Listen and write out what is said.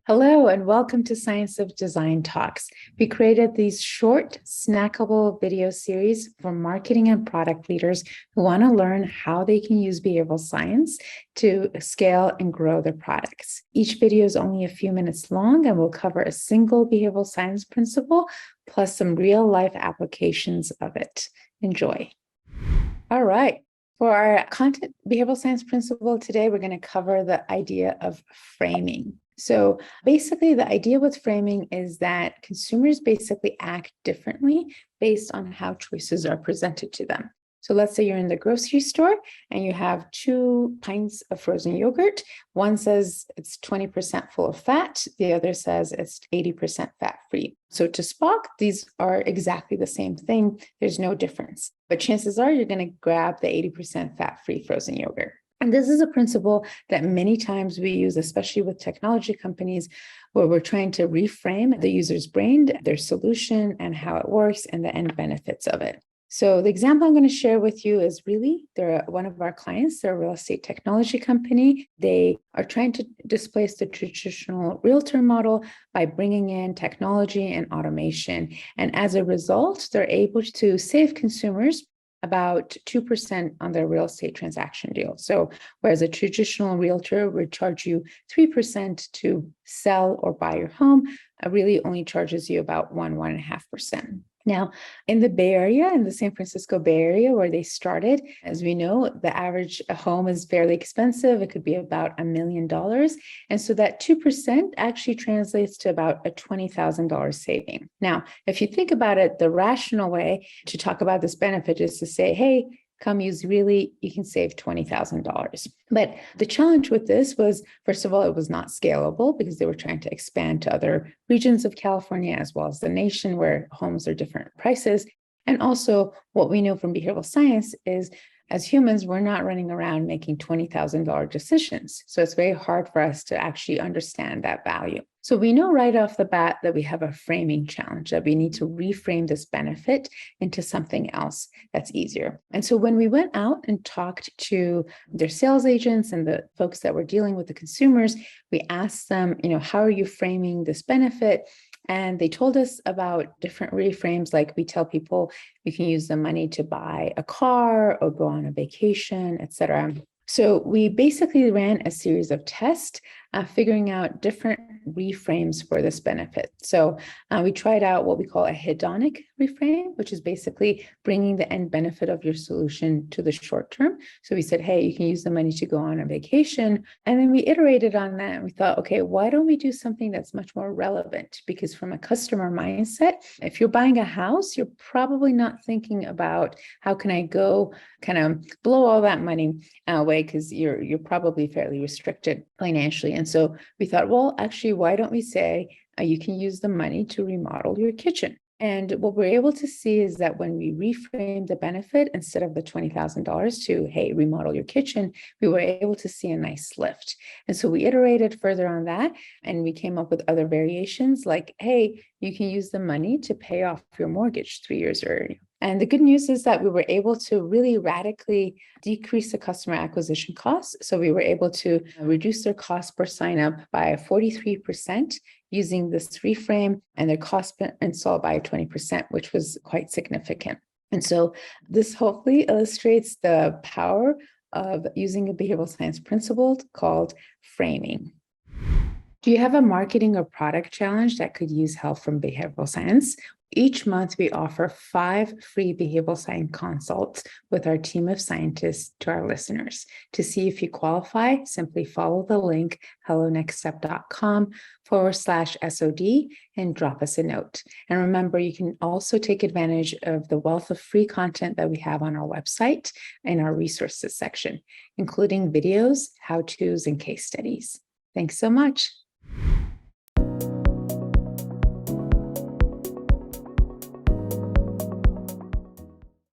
Hello, and welcome to Science of Design Talks. We created these short, snackable video series for marketing and product leaders who want to learn how they can use behavioral science to scale and grow their products. Each video is only a few minutes long and will cover a single behavioral science principle plus some real-life applications of it. Enjoy. All right. For our content behavioral science principle today, we're going to cover the idea of framing. So basically, the idea with framing is that consumers basically act differently based on how choices are presented to them. So let's say you're in the grocery store and you have 2 pints of frozen yogurt. One says it's 20% full of fat. The other says it's 80% fat-free. So to Spock, these are exactly the same thing. There's no difference. But chances are you're going to grab the 80% fat-free frozen yogurt. And this is a principle that many times we use, especially with technology companies, where we're trying to reframe the user's brain, their solution, and how it works, and the end benefits of it. So the example I'm going to share with you is really, they're one of our clients, they're a real estate technology company. They are trying to displace the traditional realtor model by bringing in technology and automation. And as a result, they're able to save consumers about 2% on their real estate transaction deal. So whereas a traditional realtor would charge you 3% to sell or buy your home, it really only charges you about 1.5%. Now, in the Bay Area, in the San Francisco Bay Area, where they started, as we know, the average home is fairly expensive. It could be about $1 million. And so that 2% actually translates to about a $20,000 saving. Now, if you think about it, the rational way to talk about this benefit is to say, hey, come use Really, you can save $20,000. But the challenge with this was, first of all, it was not scalable because they were trying to expand to other regions of California as well as the nation where homes are different prices. And also what we know from behavioral science is as humans, we're not running around making $20,000 decisions. So it's very hard for us to actually understand that value. So we know right off the bat that we have a framing challenge, that we need to reframe this benefit into something else that's easier. And so when we went out and talked to their sales agents and the folks that were dealing with the consumers, we asked them, how are you framing this benefit? And they told us about different reframes, like we tell people you can use the money to buy a car or go on a vacation, et cetera. So we basically ran a series of tests, figuring out different reframes for this benefit. So we tried out what we call a hedonic reframe, which is basically bringing the end benefit of your solution to the short term. So we said, hey, you can use the money to go on a vacation. And then we iterated on that. And we thought, okay, why don't we do something that's much more relevant? Because from a customer mindset, if you're buying a house, you're probably not thinking about how can I go kind of blow all that money away, because you're probably fairly restricted financially. And so we thought, well, actually, why don't we say you can use the money to remodel your kitchen? And what we're able to see is that when we reframe the benefit, instead of the $20,000 to, hey, remodel your kitchen, we were able to see a nice lift. And so we iterated further on that, and we came up with other variations like, hey, you can use the money to pay off your mortgage 3 years earlier. And the good news is that we were able to really radically decrease the customer acquisition costs. So we were able to reduce their cost per sign up by 43% using this reframe, and their cost per install by 20%, which was quite significant. And so this hopefully illustrates the power of using a behavioral science principle called framing. Do you have a marketing or product challenge that could use help from behavioral science? Each month, we offer 5 free behavioral science consults with our team of scientists to our listeners. To see if you qualify, simply follow the link hellonextstep.com/SOD and drop us a note. And remember, you can also take advantage of the wealth of free content that we have on our website in our resources section, including videos, how-tos, and case studies. Thanks so much.